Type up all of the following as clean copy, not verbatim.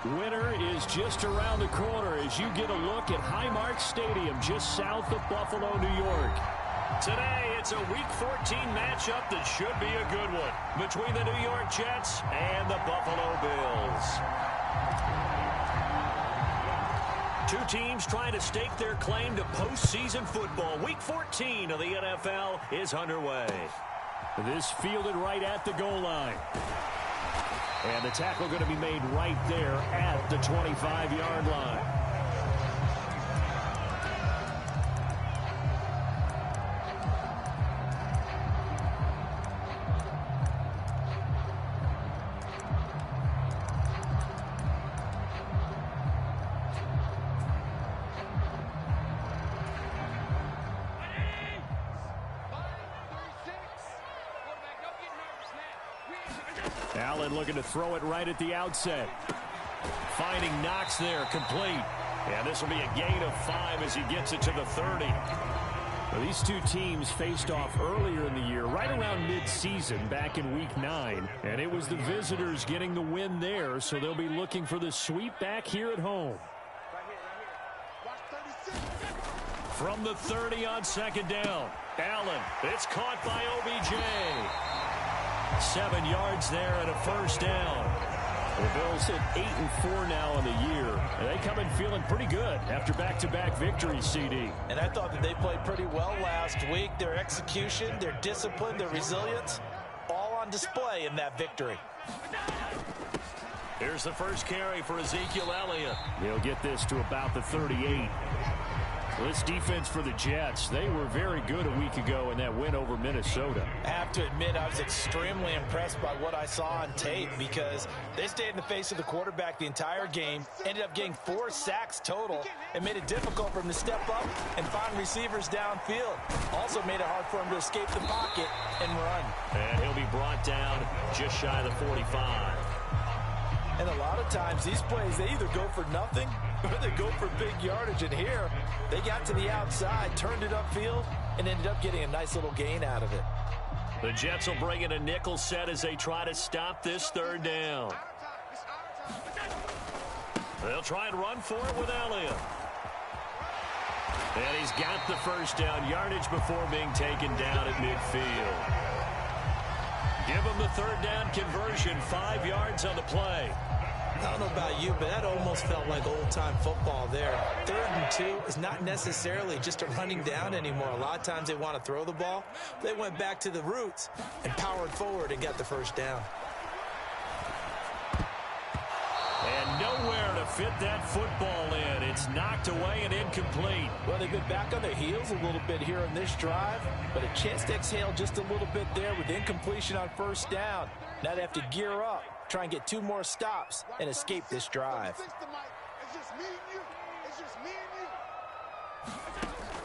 Winter is just around the corner as you get a look at Highmark Stadium just south of Buffalo, New York. Today, it's a Week 14 matchup that should be a good one between the New York Jets and the Buffalo Bills. Two teams trying to stake their claim to postseason football. Week 14 of the NFL is underway. This fielded right at the goal line. And the tackle going to be made right there at the 25-yard line. Allen looking to throw it right at the outset. Finding Knox there, complete. And this will be a gain of 5 as he gets it to the 30. Well, these two teams faced off earlier in the year, right around mid-season, back in Week 9. And it was the visitors getting the win there, so they'll be looking for the sweep back here at home. From the 30 on second down, Allen. It's caught by OBJ. 7 yards there and a first down. The Bills hit 8-4 now in the year. And they come in feeling pretty good after back-to-back victories, CD. And I thought that they played pretty well last week. Their execution, their discipline, their resilience, all on display in that victory. Here's the first carry for Ezekiel Elliott. He'll get this to about the 38. This defense for the Jets, they were very good a week ago in that win over Minnesota. I have to admit, I was extremely impressed by what I saw on tape because they stayed in the face of the quarterback the entire game, ended up getting 4 sacks total, and made it difficult for him to step up and find receivers downfield. Also made it hard for him to escape the pocket and run. And he'll be brought down just shy of the 45. And a lot of times, these plays, they either go for nothing or they go for big yardage. And here, they got to the outside, turned it upfield, and ended up getting a nice little gain out of it. The Jets will bring in a nickel set as they try to stop this third down. They'll try and run for it with Elliott. And he's got the first down, yardage before being taken down at midfield. Give him the third down conversion, 5 yards on the play. I don't know about you, but that almost felt like old-time football there. 3rd and 2 is not necessarily just a running down anymore. A lot of times they want to throw the ball. They went back to the roots and powered forward and got the first down. And nowhere to fit that football in. It's knocked away and incomplete. Well, they've been back on their heels a little bit here in this drive, but a chance to exhale just a little bit there with incompletion on first down. Now they have to gear up, try and get 2 more stops, and escape this drive.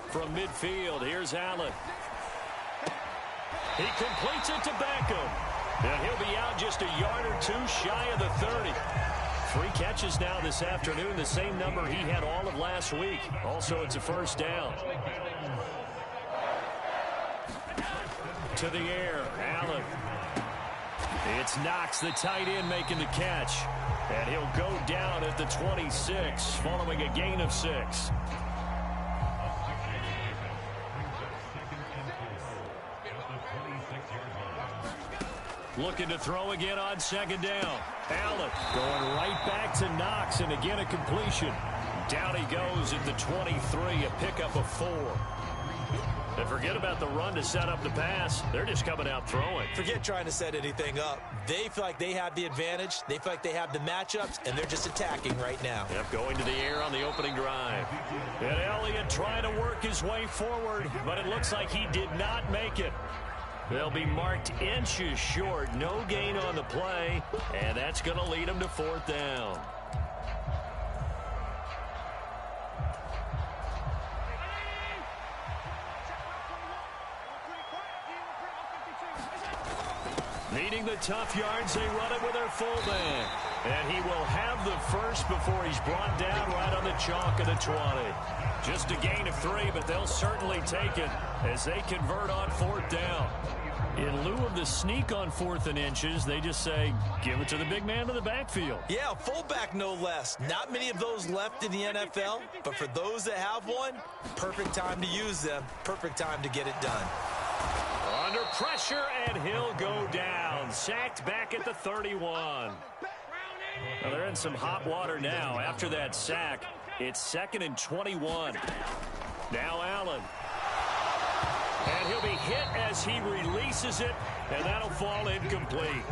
From midfield, here's Allen. He completes it to Beckham. And he'll be out just a yard or 2 shy of the 30. 3 catches now this afternoon, the same number he had all of last week. Also, it's a first down. To the air, Allen. It's Knox, the tight end, making the catch. And he'll go down at the 26, following a gain of 6. Looking to throw again on second down. Allen going right back to Knox, and again a completion. Down he goes at the 23, a pickup of 4. And forget about the run to set up the pass. They're just coming out throwing. Forget trying to set anything up. They feel like they have the advantage. They feel like they have the matchups, and they're just attacking right now. Yep, going to the air on the opening drive. And Elliott trying to work his way forward, but it looks like he did not make it. They'll be marked inches short. No gain on the play, and that's going to lead them to 4th down. Needing the tough yards, they run it with their fullback. And he will have the first before he's brought down right on the chalk of the 20. Just a gain of 3, but they'll certainly take it as they convert on 4th down. In lieu of the sneak on 4th and inches, they just say, give it to the big man in the backfield. Yeah, fullback no less. Not many of those left in the NFL, but for those that have one, perfect time to use them. Perfect time to get it done. Under pressure, and he'll go down. Sacked back at the 31. Well, they're in some hot water now. After that sack, it's 2nd and 21. Now Allen. And he'll be hit as he releases it, and that'll fall incomplete.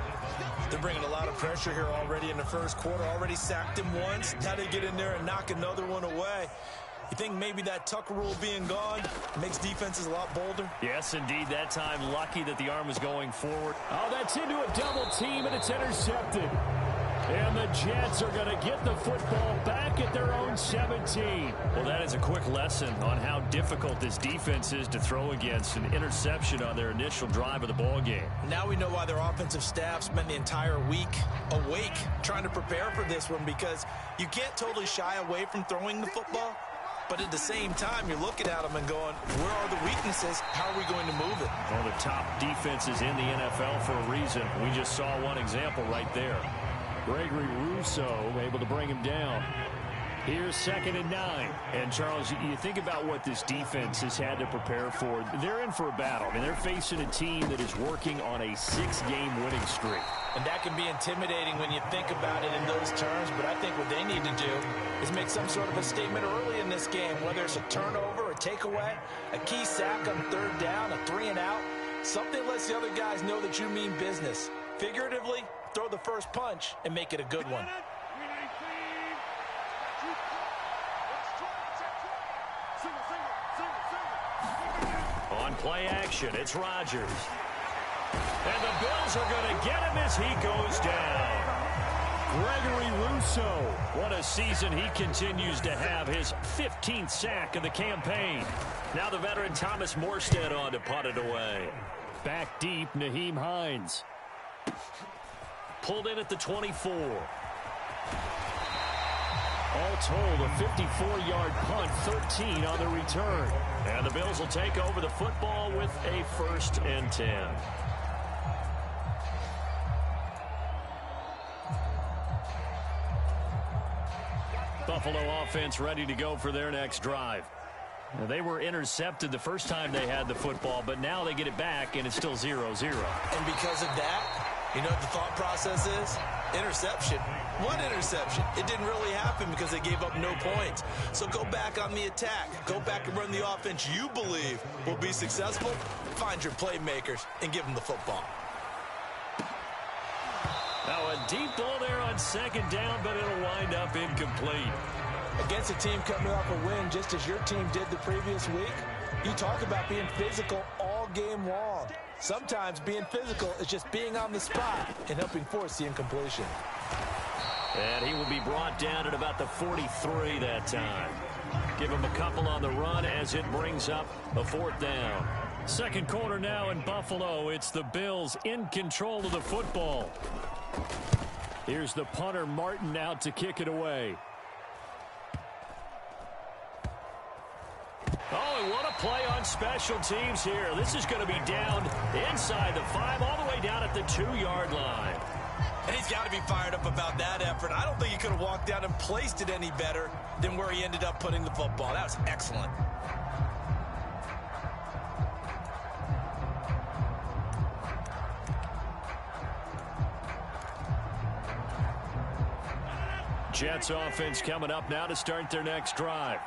They're bringing a lot of pressure here already in the first quarter. Already sacked him once. Now they get in there and knock another one away. You think maybe that Tucker rule being gone makes defenses a lot bolder? Yes, indeed. That time, lucky that the arm was going forward. Oh, that's into a double team, and it's intercepted. And the Jets are going to get the football back at their own 17. Well, that is a quick lesson on how difficult this defense is to throw against. An interception on their initial drive of the ball game. Now we know why their offensive staff spent the entire week awake trying to prepare for this one, because you can't totally shy away from throwing the football. But at the same time, you're looking at them and going, where are the weaknesses? How are we going to move it? Well, the top defenses in the NFL for a reason. We just saw one example right there. Gregory Rousseau able to bring him down. Here's 2nd and 9. And, Charles, you think about what this defense has had to prepare for. They're in for a battle. I mean, they're facing a team that is working on a 6-game winning streak. And that can be intimidating when you think about it in those terms. But I think what they need to do is make some sort of a statement early in this game, whether it's a turnover, a takeaway, a key sack on 3rd down, a 3-and-out. Something lets the other guys know that you mean business. Figuratively, throw the first punch and make it a good one. On play action, it's Rodgers. And the Bills are going to get him as he goes down. Gregory Rousseau, what a season he continues to have, his 15th sack of the campaign. Now the veteran Thomas Morstead on to punt it away. Back deep, Nyheim Hines. Pulled in at the 24. All told, a 54-yard punt, 13 on the return. And the Bills will take over the football with a 1st and 10. Buffalo offense ready to go for their next drive. Now, they were intercepted the first time they had the football, but now they get it back, and it's still 0-0. And because of that, you know what the thought process is? Interception. One interception. It didn't really happen because they gave up no points. So go back on the attack. Go back and run the offense you believe will be successful. Find your playmakers and give them the football. Now a deep ball there on 2nd down, but it'll wind up incomplete. Against a team coming off a win just as your team did the previous week, you talk about being physical all game long. Sometimes being physical is just being on the spot and helping force the incompletion. And he will be brought down at about the 43 that time. Give him a couple on the run as it brings up a 4th down. Second quarter now in Buffalo. It's the Bills in control of the football. Here's the punter Martin out to kick it away. Oh, and what a play on special teams here. This is going to be down inside the 5, all the way down at the 2-yard line. And he's got to be fired up about that effort. I don't think he could have walked down and placed it any better than where he ended up putting the football. That was excellent. Jets offense coming up now to start their next drive.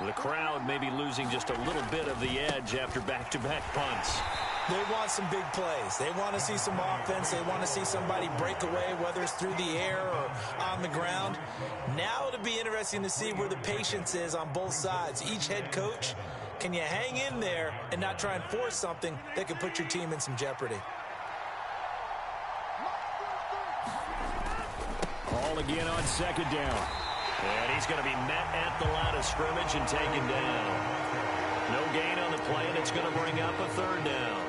The crowd may be losing just a little bit of the edge after back-to-back punts. They want some big plays. They want to see some offense. They want to see somebody break away, whether it's through the air or on the ground. Now it'll be interesting to see where the patience is on both sides. Each head coach, can you hang in there and not try and force something that could put your team in some jeopardy? Ball again on 2nd down. And he's going to be met at the line of scrimmage and taken down. No gain on the play, and it's going to bring up a 3rd down.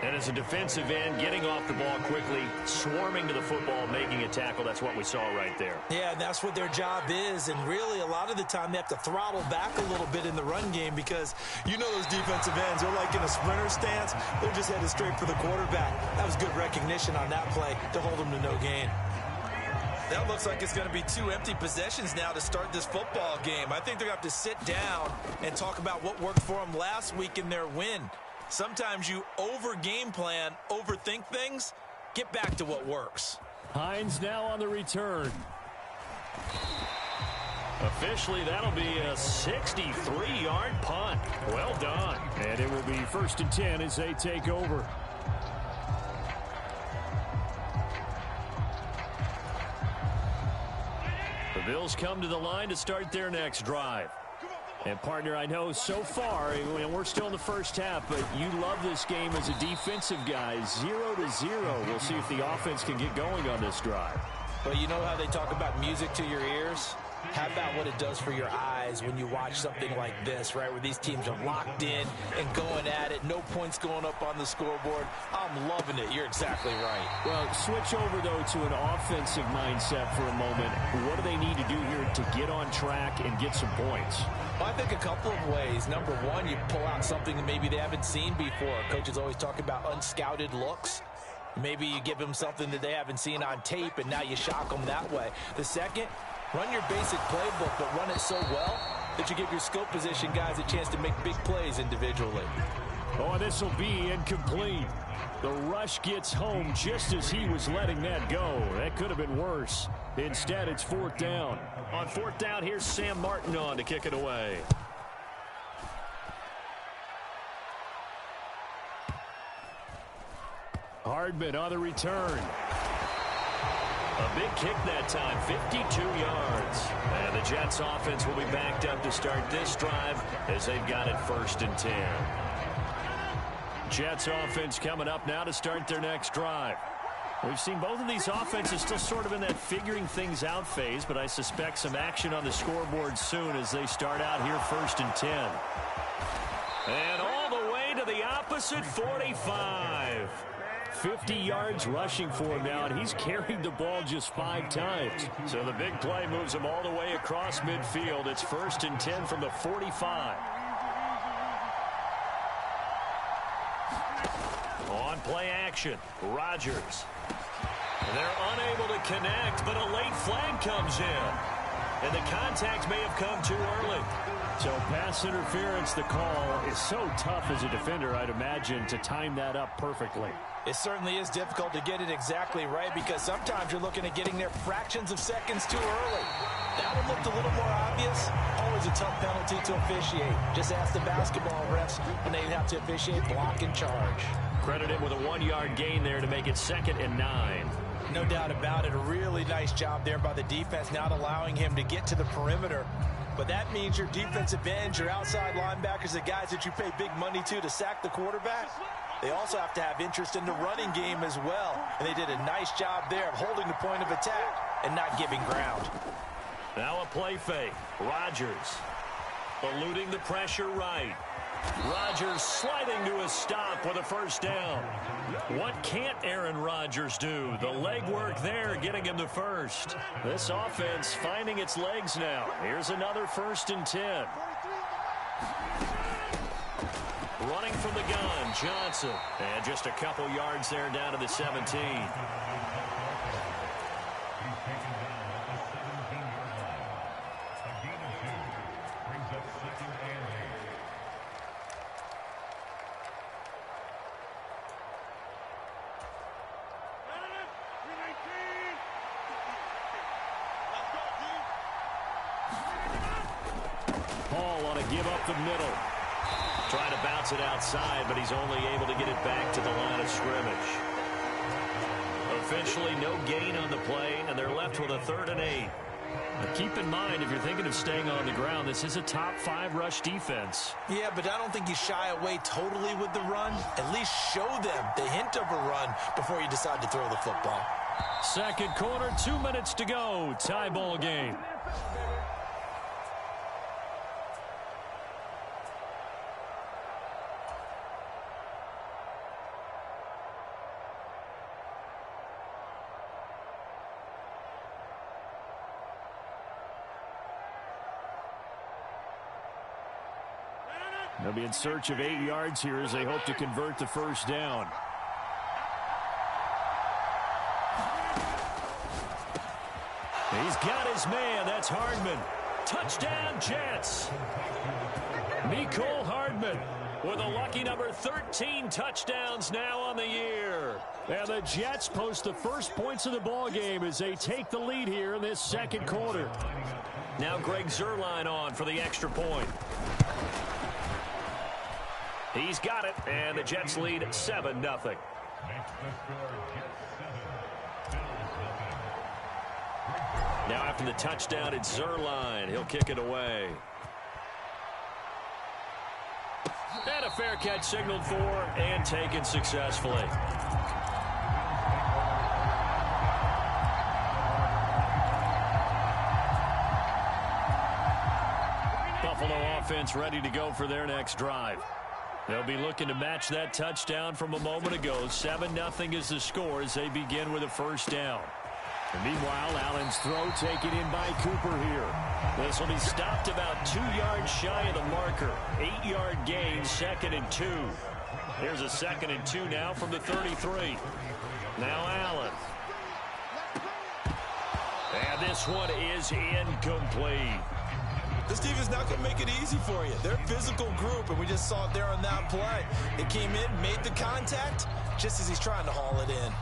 And as a defensive end, getting off the ball quickly, swarming to the football, making a tackle, that's what we saw right there. Yeah, and that's what their job is. And really, a lot of the time, they have to throttle back a little bit in the run game because you know those defensive ends, they're like in a sprinter stance. They're just headed straight for the quarterback. That was good recognition on that play to hold them to no gain. That looks like it's going to be 2 empty possessions now to start this football game. I think they're going to have to sit down and talk about what worked for them last week in their win. Sometimes you over-game plan, overthink things. Get back to what works. Hines now on the return. Officially, that'll be a 63-yard punt. Well done. And it will be 1st and 10 as they take over. The Bills come to the line to start their next drive. And, partner, I know so far, and we're still in the first half, but you love this game as a defensive guy. 0-0. We'll see if the offense can get going on this drive. Well, you know how they talk about music to your ears? How about what it does for your eyes when you watch something like this, right, where these teams are locked in and going at it, no points going up on the scoreboard? I'm loving it. You're exactly right. Well, switch over, though, to an offensive mindset for a moment. What do they need to do here to get on track and get some points? Well, I think a couple of ways. Number one, you pull out something that maybe they haven't seen before. Coaches always talk about unscouted looks. Maybe you give them something that they haven't seen on tape, and now you shock them that way. The second, run your basic playbook, but run it so well that you give your skill position guys a chance to make big plays individually. Oh, this will be incomplete. The rush gets home just as he was letting that go. That could have been worse. Instead, it's 4th down. On 4th down, here's Sam Martin on to kick it away. Hardman on the return. A big kick that time, 52 yards. And the Jets offense will be backed up to start this drive as they've got it 1st and 10. Jets offense coming up now to start their next drive. We've seen both of these offenses still sort of in that figuring things out phase, but I suspect some action on the scoreboard soon as they start out here 1st and 10. And all the way to the opposite 45. 50 yards rushing for him now, and he's carried the ball just 5 times. So the big play moves him all the way across midfield. It's 1st and 10 from the 45. On play action, Rodgers. And they're unable to connect, but a late flag comes in. And the contact may have come too early. So pass interference, the call is so tough as a defender, I'd imagine, to time that up perfectly. It certainly is difficult to get it exactly right because sometimes you're looking at getting there fractions of seconds too early. That one looked a little more obvious. Always a tough penalty to officiate. Just ask the basketball refs when they have to officiate block and charge. Credit him with a 1-yard gain there to make it 2nd and 9. No doubt about it. A really nice job there by the defense, not allowing him to get to the perimeter. But that means your defensive ends, your outside linebackers, the guys that you pay big money to sack the quarterback, they also have to have interest in the running game as well. And they did a nice job there of holding the point of attack and not giving ground. Now a play fake. Rodgers eluding the pressure right. Rodgers sliding to a stop with a 1st down. What can't Aaron Rodgers do? The leg work there getting him the 1st. This offense finding its legs now. Here's another 1st and 10. Running from the gun, Johnson. And just a couple yards there down to the 17. Paul on a give up the middle. Trying to bounce it outside, but he's only able to get it back to the line of scrimmage. Officially no gain on the play, and they're left with a 3rd and 8. Now keep in mind, if you're thinking of staying on the ground, this is a top 5 rush defense. Yeah, but I don't think you shy away totally with the run. At least show them the hint of a run before you decide to throw the football. 2nd quarter, 2 minutes to go. Tie ball game. They'll be in search of 8 yards here as they hope to convert the first down. He's got his man. That's Hardman. Touchdown, Jets. Mecole Hardman with a lucky number 13 touchdowns now on the year. And the Jets post the first points of the ball game as they take the lead here in this second quarter. Now Greg Zuerlein on for the extra point. He's got it, and the Jets lead 7-0. Now after the touchdown, it's Zuerlein. He'll kick it away. And a fair catch signaled for and taken successfully. Buffalo offense ready to go for their next drive. They'll be looking to match that touchdown from a moment ago. 7-0 is the score as they begin with a first down. And meanwhile, Allen's throw taken in by Cooper here. This will be stopped about 2 yards shy of the marker. 8-yard gain, 2nd and 2. Here's a 2nd and 2 now from the 33. Now Allen. And this one is incomplete. This team is not going to make it easy for you. They're a physical group, and we just saw it there on that play. It came in, made the contact, just as he's trying to haul it in.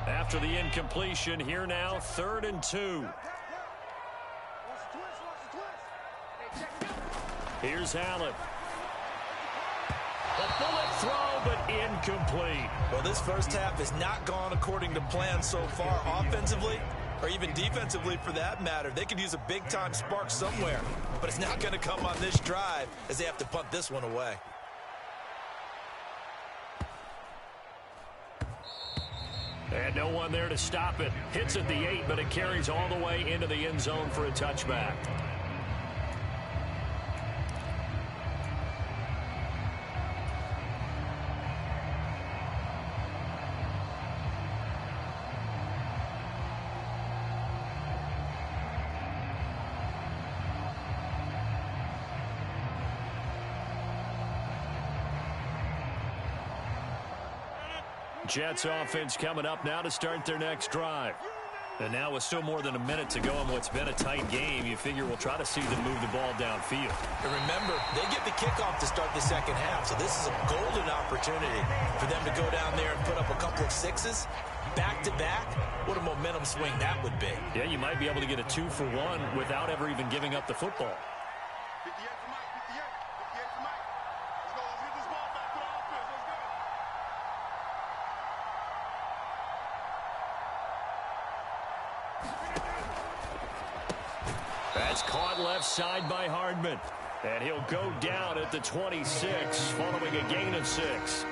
After the incompletion, here now, 3rd and 2. Here's Allen. A bullet throw, but incomplete. Well, this first half has not gone according to plan so far offensively, or even defensively for that matter. They could use a big-time spark somewhere, but it's not going to come on this drive as they have to punt this one away. And no one there to stop it. Hits at the 8, but it carries all the way into the end zone for a touchback. Jets offense coming up now to start their next drive. And now with still more than a minute to go in what's been a tight game, you figure we'll try to see them move the ball downfield. And remember, they get the kickoff to start the second half, so this is a golden opportunity for them to go down there and put up a couple of sixes back-to-back. What a momentum swing that would be. Yeah, you might be able to get a 2-for-1 without ever even giving up the football. That's caught left side by Hardman. And he'll go down at the 26 following a gain of 6.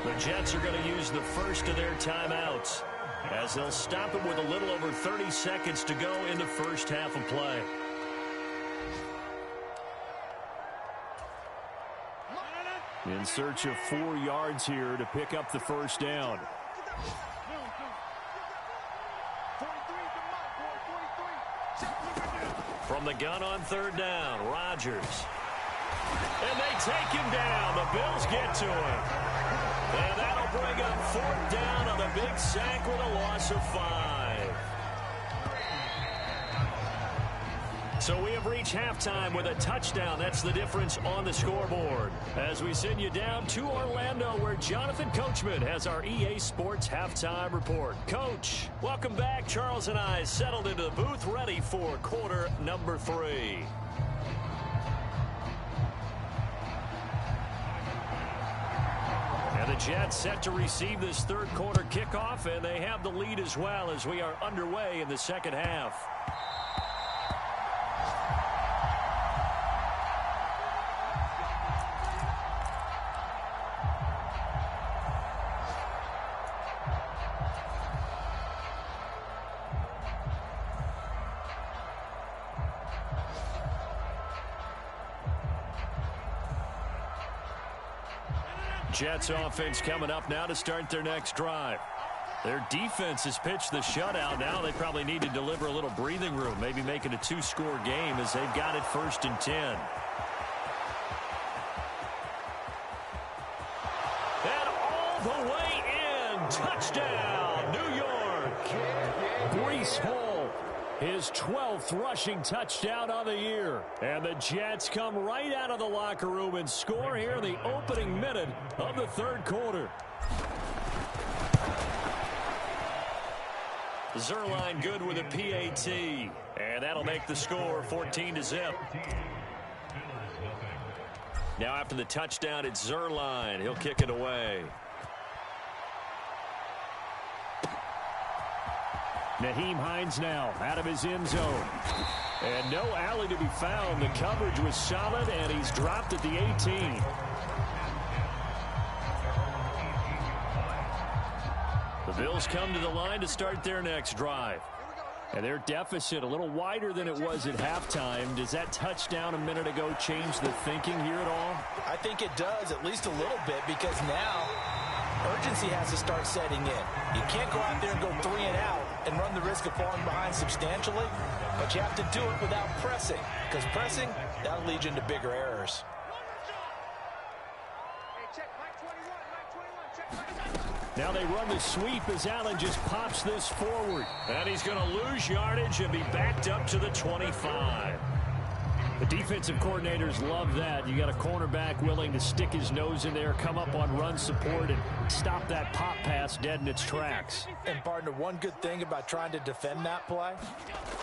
The Jets are going to use the first of their timeouts as they'll stop it with a little over 30 seconds to go in the first half of play. In search of 4 yards here to pick up the first down. From the gun on 3rd down, Rodgers. And they take him down. The Bills get to him. And that'll bring up 4th down on the big sack with a loss of 5. So we have reached halftime with a touchdown. That's the difference on the scoreboard. As we send you down to Orlando, where Jonathan Coachman has our EA Sports halftime report. Coach, welcome back. Charles and I settled into the booth, ready for quarter number 3. And the Jets set to receive this third quarter kickoff, and they have the lead as well as we are underway in the second half. Jets offense coming up now to start their next drive. Their defense has pitched the shutout. Now they probably need to deliver a little breathing room, maybe make it a 2-score game as they've got it 1st and 10. And all the way in. Touchdown, New York. Breece Hall, his 12th rushing touchdown of the year. And the Jets come right out of the locker room and score here in the opening minute of the 3rd quarter. Zerline good with a PAT, and that'll make the score 14-0. Now after the touchdown, it's Zerline. He'll kick it away. Nyheim Hines now out of his end zone. And no alley to be found. The coverage was solid, and he's dropped at the 18. The Bills come to the line to start their next drive. And their deficit a little wider than it was at halftime. Does that touchdown a minute ago change the thinking here at all? I think it does, at least a little bit, because now urgency has to start setting in. You can't go out there and go 3 and out and run the risk of falling behind substantially, but you have to do it without pressing, because pressing, that'll lead you into bigger errors. Now they run the sweep as Allen just pops this forward. And he's going to lose yardage and be backed up to the 25. The defensive coordinators love that. You got a cornerback willing to stick his nose in there, come up on run support, and stop that pop pass dead in its tracks. And, partner, one good thing about trying to defend that play,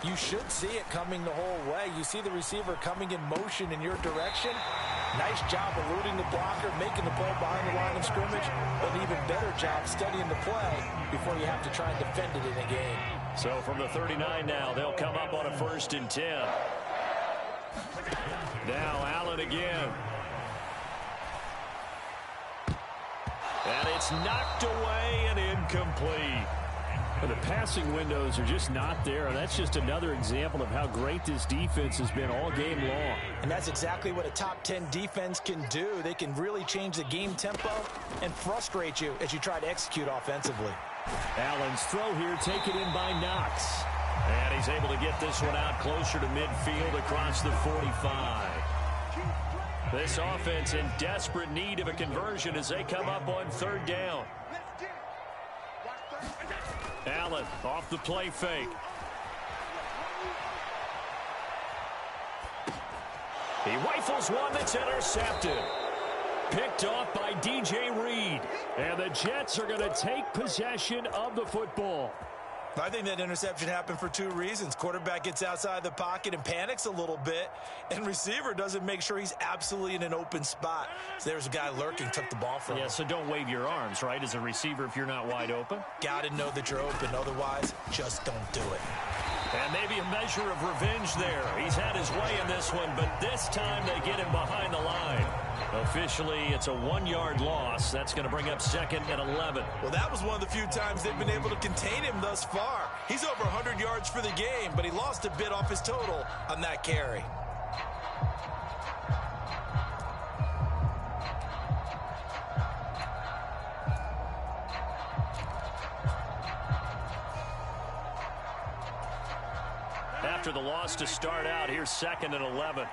you should see it coming the whole way. You see the receiver coming in motion in your direction. Nice job eluding the blocker, making the play behind the line of scrimmage, but an even better job studying the play before you have to try and defend it in a game. So from the 39 now, they'll come up on a 1st and 10. Now Allen again. And it's knocked away and incomplete. And the passing windows are just not there. And that's just another example of how great this defense has been all game long. And that's exactly what a top 10 defense can do. They can really change the game tempo and frustrate you as you try to execute offensively. Allen's throw here taken in by Knox. And he's able to get this one out closer to midfield across the 45. This offense in desperate need of a conversion as they come up on 3rd down. Allen off the play fake. He rifles one that's intercepted. Picked off by DJ Reed. And the Jets are going to take possession of the football. I think that interception happened for 2 reasons. Quarterback gets outside the pocket and panics a little bit, and receiver doesn't make sure he's absolutely in an open spot. So there's a guy lurking, took the ball from him. Yeah, so don't wave your arms, right, as a receiver if you're not wide open. Got to know that you're open. Otherwise, just don't do it. And maybe a measure of revenge there. He's had his way in this one, but this time they get him behind the line. Officially, it's a 1-yard loss. That's going to bring up 2nd and 11. Well, that was one of the few times they've been able to contain him thus far. He's over 100 yards for the game, but he lost a bit off his total on that carry. After the loss to start out, here's 2nd and 11.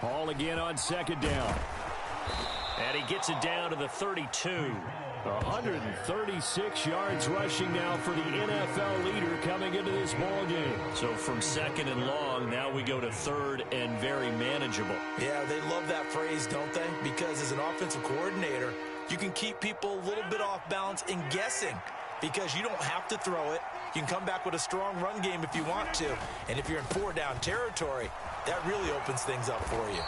Hall again on 2nd down. And he gets it down to the 32. 136 yards rushing now for the NFL leader coming into this ball game. So from 2nd and long, now we go to 3rd and very manageable. Yeah, they love that phrase, don't they? Because as an offensive coordinator, you can keep people a little bit off balance and guessing because you don't have to throw it. You can come back with a strong run game if you want to. And if you're in 4-down territory, that really opens things up for you.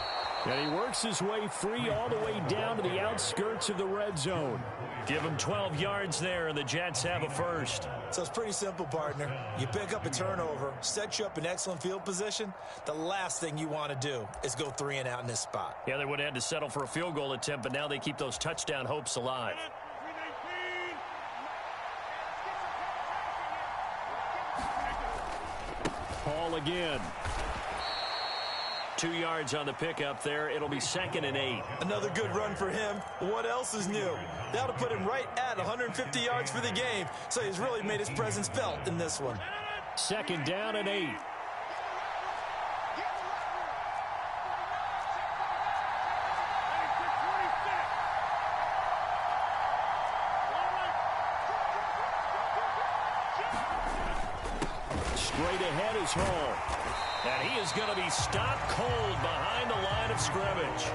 And he works his way free all the way down to the outskirts of the red zone. Give him 12 yards there, and the Jets have a first. So it's pretty simple, partner. You pick up a turnover, set you up in excellent field position. The last thing you want to do is go 3 and out in this spot. Yeah, they would have had to settle for a field goal attempt, but now they keep those touchdown hopes alive. Hall again. 2 yards on the pickup there. It'll be 2nd and 8. Another good run for him. What else is new? That'll put him right at 150 yards for the game. So he's really made his presence felt in this one. 2nd down and 8. Straight ahead is Hall. And he is going to be stopped cold behind the line of scrimmage.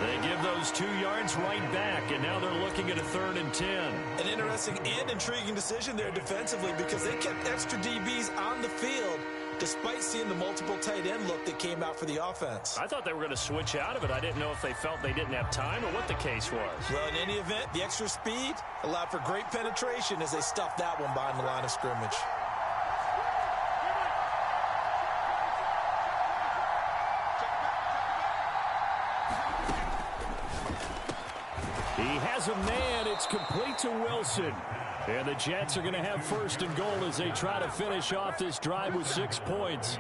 They give those 2 yards right back, and now they're looking at a 3rd and 10. An interesting and intriguing decision there defensively because they kept extra DBs on the field despite seeing the multiple tight end look that came out for the offense. I thought they were going to switch out of it. I didn't know if they felt they didn't have time or what the case was. Well, in any event, the extra speed allowed for great penetration as they stuffed that one behind the line of scrimmage. He has a man. It's complete to Wilson. And the Jets are going to have 1st and goal as they try to finish off this drive with 6 points.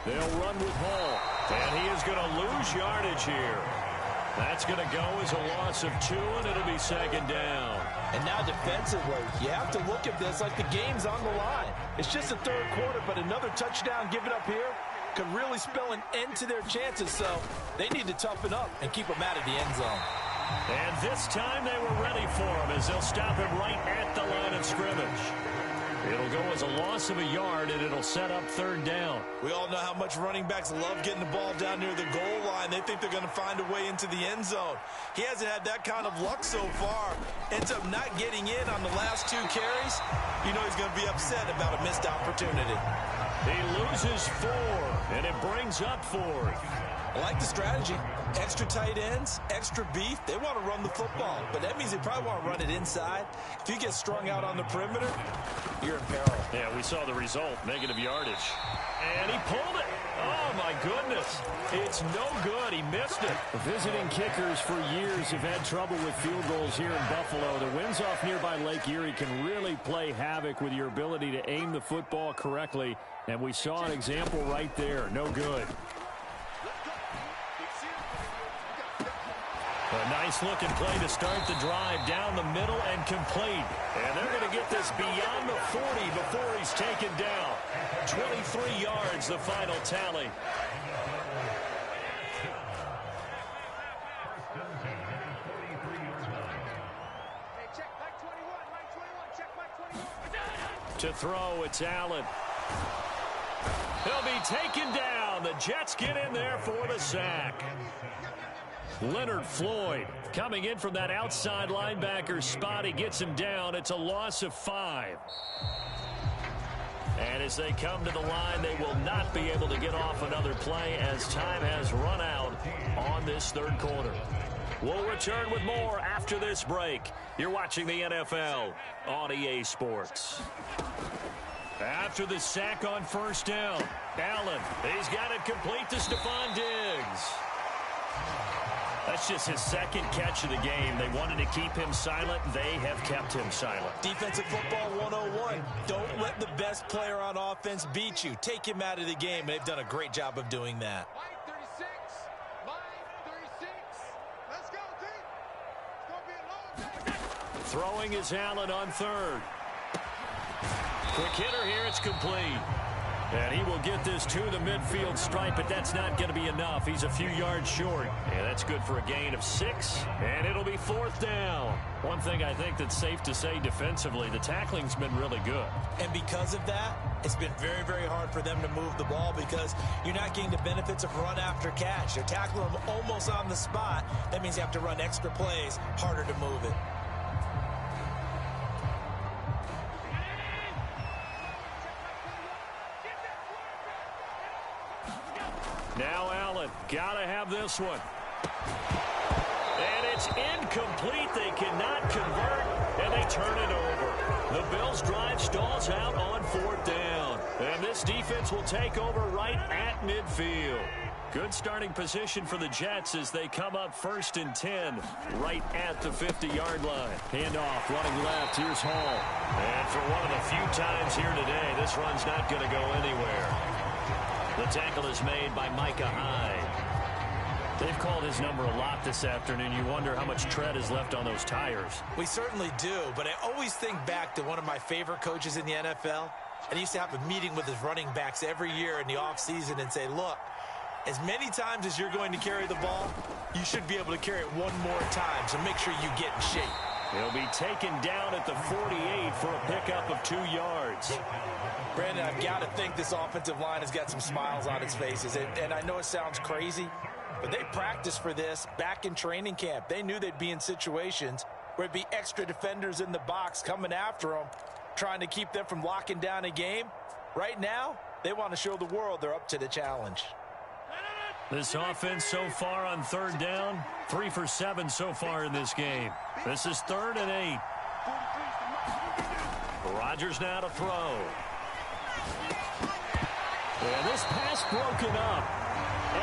They'll run with Hall. And he is going to lose yardage here. That's going to go as a loss of 2, and it'll be 2nd down. And now defensively, you have to look at this like the game's on the line. It's just the 3rd quarter, but another touchdown given up here could really spell an end to their chances, so they need to toughen up and keep them out of the end zone. And this time they were ready for him as they'll stop him right at the line of scrimmage. It'll go as a loss of a yard, and it'll set up 3rd down. We all know how much running backs love getting the ball down near the goal line. They think they're going to find a way into the end zone. He hasn't had that kind of luck so far. Ends up not getting in on the last 2 carries. You know he's going to be upset about a missed opportunity. He loses 4, and it brings up 4th. I like the strategy. Extra tight ends, extra beef. They want to run the football, but that means they probably want to run it inside. If you get strung out on the perimeter, you're in peril. Yeah, we saw the result, negative yardage. And he pulled it. Oh, my goodness. It's no good. He missed it. The visiting kickers for years have had trouble with field goals here in Buffalo. The winds off nearby Lake Erie can really play havoc with your ability to aim the football correctly. And we saw an example right there. No good. A nice-looking play to start the drive down the middle and complete. And they're going to get this beyond the 40 before he's taken down. 23 yards, the final tally. To throw, it's Allen. He'll be taken down. The Jets get in there for the sack. Leonard Floyd coming in from that outside linebacker spot. He gets him down. It's a loss of 5. And as they come to the line, they will not be able to get off another play as time has run out on this 3rd quarter. We'll return with more after this break. You're watching the NFL on EA Sports. After the sack on 1st down, Allen, he's got it complete to Stephon Diggs. That's just his 2nd catch of the game. They wanted to keep him silent. They have kept him silent. Defensive football 101. Don't let the best player on offense beat you. Take him out of the game. They've done a great job of doing that. Throwing is Allen on 3rd. Quick hitter here. It's complete. And he will get this to the midfield stripe, but that's not going to be enough. He's a few yards short. And that's good for a gain of 6. And it'll be 4th down. One thing I think that's safe to say defensively, the tackling's been really good. And because of that, it's been very, very hard for them to move the ball because you're not getting the benefits of run after catch. They're tackling them almost on the spot. That means you have to run extra plays, harder to move it. Now Allen, gotta have this one. And it's incomplete. They cannot convert, and they turn it over. The Bills' drive stalls out on 4th down. And this defense will take over right at midfield. Good starting position for the Jets as they come up 1st and 10 right at the 50-yard line. Handoff running left. Here's Hall. And for one of the few times here today, this run's not going to go anywhere. The tackle is made by Micah Hyde. They've called his number a lot this afternoon. You wonder how much tread is left on those tires. We certainly do, but I always think back to one of my favorite coaches in the NFL. And he used to have a meeting with his running backs every year in the offseason and say, look, as many times as you're going to carry the ball, you should be able to carry it one more time, so make sure you get in shape. He'll be taken down at the 48 for a pickup of 2 yards. Brandon, I've got to think this offensive line has got some smiles on its faces. And I know it sounds crazy, but they practiced for this back in training camp. They knew they'd be in situations where it'd be extra defenders in the box coming after them, trying to keep them from locking down a game. Right now, they want to show the world they're up to the challenge. This offense so far on 3rd down, 3 for 7 so far in this game. This is 3rd and 8. Rodgers now to throw. And this pass broken up.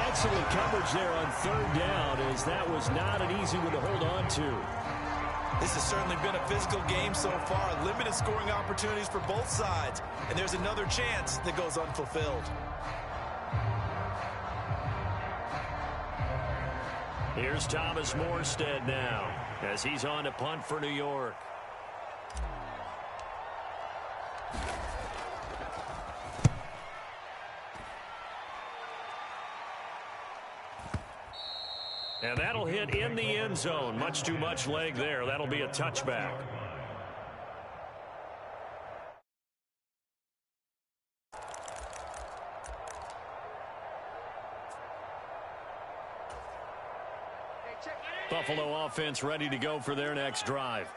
Excellent coverage there on 3rd down, as that was not an easy one to hold on to. This has certainly been a physical game so far. Limited scoring opportunities for both sides. And there's another chance that goes unfulfilled. Here's Thomas Morstead now as he's on to punt for New York. And that'll hit in the end zone. Much too much leg there. That'll be a touchback. Buffalo offense ready to go for their next drive.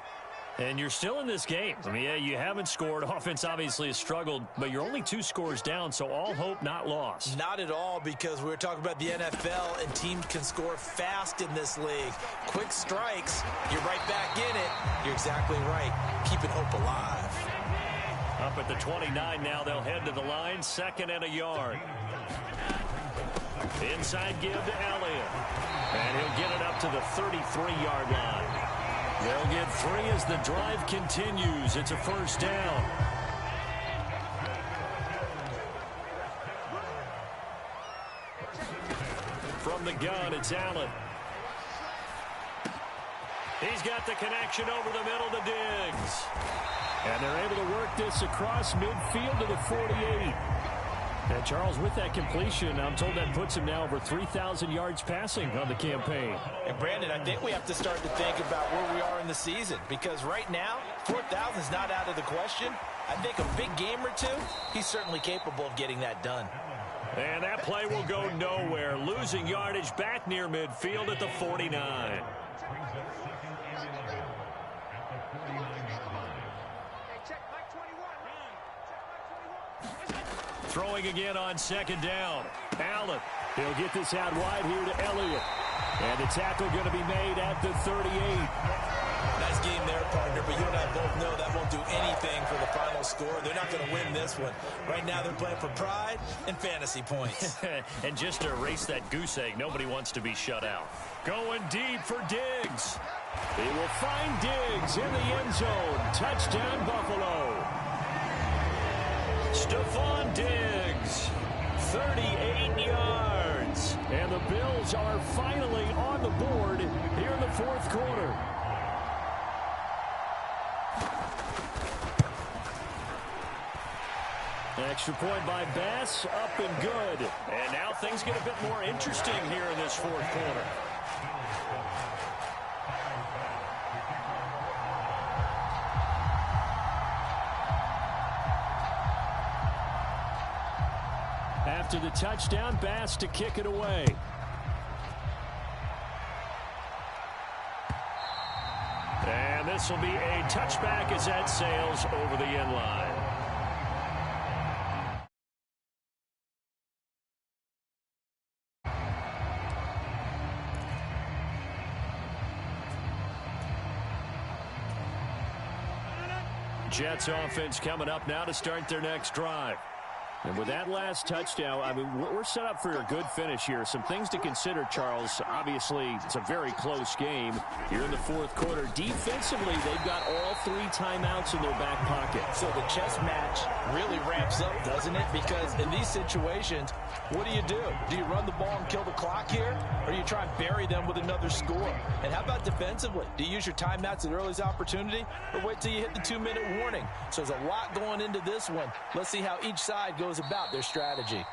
And you're still in this game. I mean, yeah, you haven't scored. Offense obviously has struggled, but you're only 2 scores down, so all hope not lost. Not at all, because we were talking about the NFL, and teams can score fast in this league. Quick strikes, you're right back in it. You're exactly right. Keeping hope alive. Up at the 29 now, they'll head to the line, 2nd and a yard. Inside give to Elliott. And he'll get it up to the 33-yard line. They'll get 3 as the drive continues. It's a 1st down. From the gun, it's Allen. He's got the connection over the middle to Diggs. And they're able to work this across midfield to the 48. And Charles, with that completion, I'm told that puts him now over 3,000 yards passing on the campaign. And Brandon, I think we have to start to think about where we are in the season, because right now, 4,000 is not out of the question. I think a big game or 2, he's certainly capable of getting that done. And that play will go nowhere, losing yardage back near midfield at the 49. Throwing again on 2nd down. Allen. He'll get this out wide here to Elliott. And the tackle going to be made at the 38. Nice game there, partner, but you and I both know that won't do anything for the final score. They're not going to win this one. Right now they're playing for pride and fantasy points. And just to erase that goose egg, nobody wants to be shut out. Going deep for Diggs. He will find Diggs in the end zone. Touchdown, Buffalo. Stephon Diggs, 38 yards. And the Bills are finally on the board here in the 4th quarter. Extra point by Bass, up and good. And now things get a bit more interesting here in this 4th quarter. After the touchdown, Bass to kick it away. And this will be a touchback as that sails over the end line. Jets offense coming up now to start their next drive. And with that last touchdown, I mean, we're set up for a good finish here. Some things to consider, Charles. Obviously, it's a very close game here in the fourth quarter. Defensively, they've got all 3 timeouts in their back pocket. So the chess match really ramps up, doesn't it? Because in these situations, what do? Do you run the ball and kill the clock here? Or do you try and bury them with another score? And how about defensively? Do you use your timeouts at earliest opportunity? Or wait till you hit the 2-minute warning? So there's a lot going into this one. Let's see how each side goes about their strategy.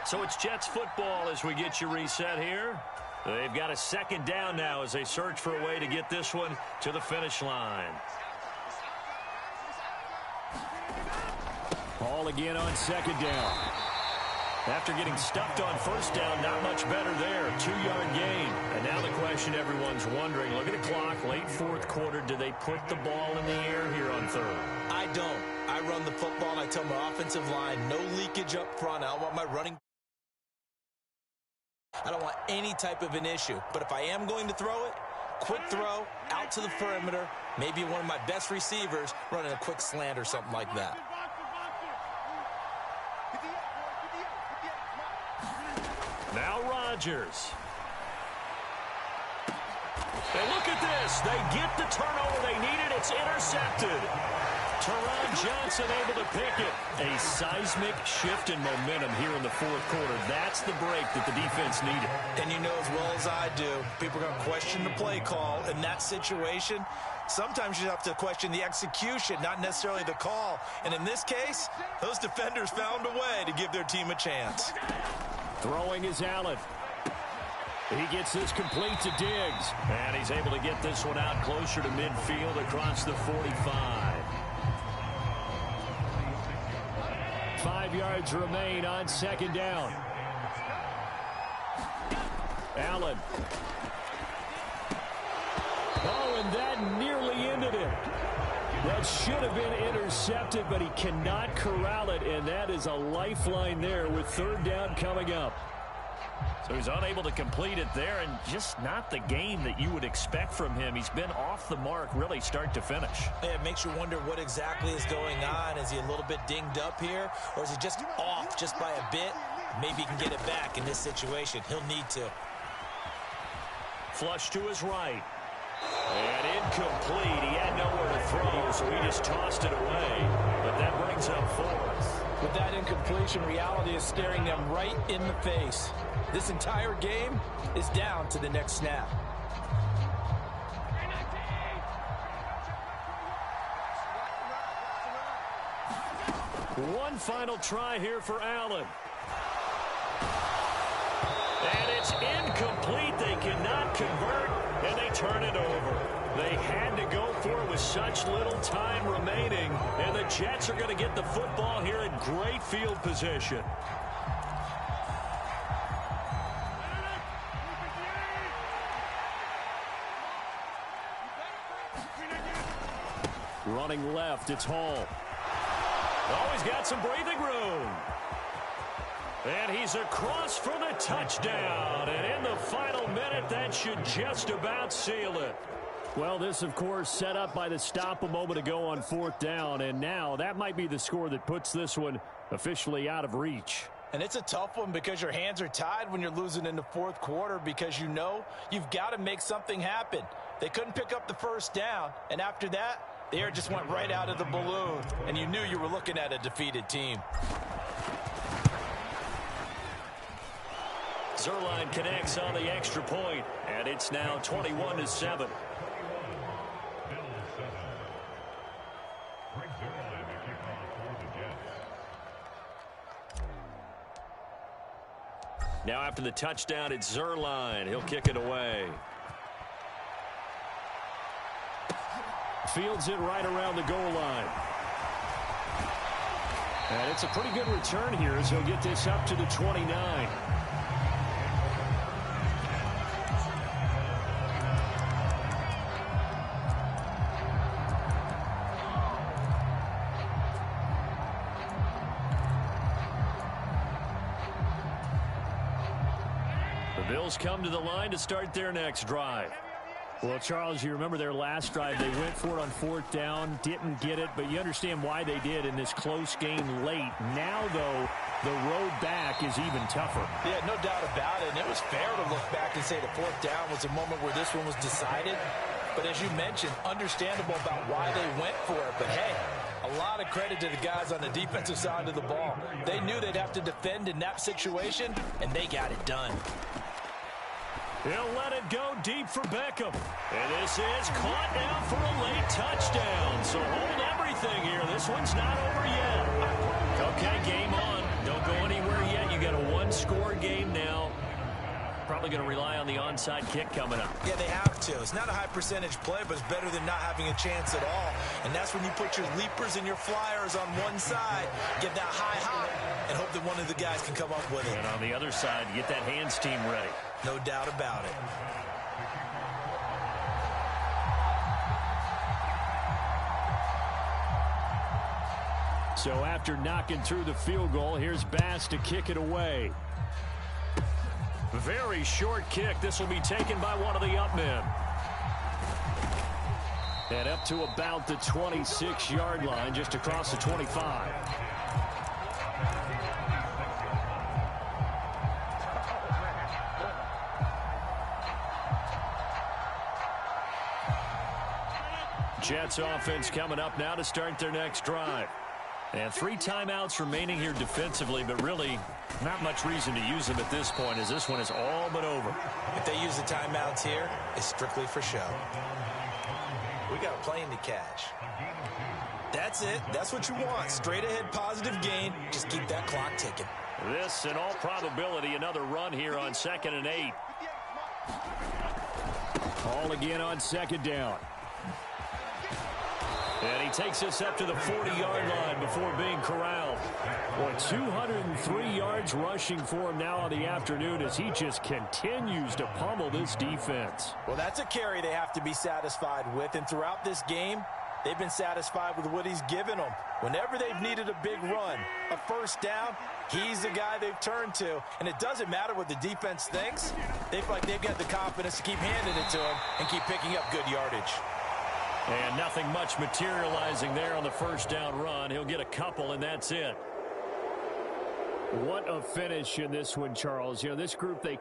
So it's Jets football as we get you reset here. They've got a second down now as they search for a way to get this one to the finish line. Ball again on second down. After getting stuffed on first down, not much better there. 2-yard gain. And now the question everyone's wondering, look at the clock, late fourth quarter, do they put the ball in the air here on third? I don't. I run the football and I tell my offensive line, no leakage up front. I don't want my running. I don't want any type of an issue. But if I am going to throw it, quick throw, out to the perimeter, maybe one of my best receivers running a quick slant or something like that. Now Rodgers. And look at this. They get the turnover they needed. It's intercepted. Teron Johnson able to pick it. A seismic shift in momentum here in the fourth quarter. That's the break that the defense needed. And you know as well as I do, people are going to question the play call. In that situation, sometimes you have to question the execution, not necessarily the call. And in this case, those defenders found a way to give their team a chance. Throwing is Allen. He gets this complete to Diggs. And he's able to get this one out closer to midfield across the 45. 5 yards remain on second down. Allen. Oh, and that nearly ended it. That should have been intercepted, but he cannot corral it, and that is a lifeline there with third down coming up. So he's unable to complete it there, and just not the game that you would expect from him. He's been off the mark really start to finish. It makes you wonder what exactly is going on. Is he a little bit dinged up here, or is he just off just by a bit? Maybe he can get it back in this situation. He'll need to. Flush to his right. And incomplete. He had nowhere to throw, so he just tossed it away. But that brings up fourth. With that incompletion, reality is staring them right in the face. This entire game is down to the next snap. One final try here for Allen. And it's incomplete. They cannot convert, and they turn it over. They had to go for it with such little time remaining, and the Jets are going to get the football here in great field position. Running left, it's Hall. Oh, he's got some breathing room. And he's across for the touchdown. And in the final minute, that should just about seal it. Well, this, of course, set up by the stop a moment ago on fourth down. And now that might be the score that puts this one officially out of reach. And it's a tough one because your hands are tied when you're losing in the fourth quarter because you know you've got to make something happen. They couldn't pick up the first down. And after that, the air just went right out of the balloon. And you knew you were looking at a defeated team. Zuerlein connects on the extra point, and it's now 21-7. Now after the touchdown, it's Zuerlein. He'll kick it away. Fields it right around the goal line. And it's a pretty good return here as he'll get this up to the 29. The Bills come to the line to start their next drive. Well, Charles, you remember their last drive. They went for it on 4th down, didn't get it, but you understand why they did in this close game late. Now, though, the road back is even tougher. Yeah, no doubt about it. And it was fair to look back and say the 4th down was a moment where this one was decided. But as you mentioned, understandable about why they went for it. But, hey, a lot of credit to the guys on the defensive side of the ball. They knew they'd have to defend in that situation, and they got it done. He'll let it go deep for Beckham. And this is caught now for a late touchdown. So hold everything here. This one's not over yet. Okay, game on. Don't go anywhere yet. You got a one-score game now. Probably going to rely on the onside kick coming up. Yeah, they have to. It's not a high-percentage play, but it's better than not having a chance at all. And that's when you put your leapers and your flyers on one side, get that high hop, and hope that one of the guys can come up with it. And on the other side, get that hands team ready. No doubt about it. So after knocking through the field goal, here's Bass to kick it away. Very short kick. This will be taken by one of the up men. And up to about the 26-yard line, just across the 25. Jets offense coming up now to start their next drive. And 3 timeouts remaining here defensively, but really not much reason to use them at this point, as this one is all but over. If they use the timeouts here, it's strictly for show. We got a plane to catch. That's it. That's what you want. Straight ahead positive gain. Just keep that clock ticking. This, in all probability, another run here on 2nd and 8. All again on 2nd down. And he takes us up to the 40-yard line before being corralled. Boy, 203 yards rushing for him now on the afternoon as he just continues to pummel this defense. Well, that's a carry they have to be satisfied with. And throughout this game, they've been satisfied with what he's given them. Whenever they've needed a big run, a first down, he's the guy they've turned to. And it doesn't matter what the defense thinks. They feel like they've got the confidence to keep handing it to him and keep picking up good yardage. And nothing much materializing there on the first down run. He'll get a couple, and that's it. What a finish in this one, Charles. You know, this group, they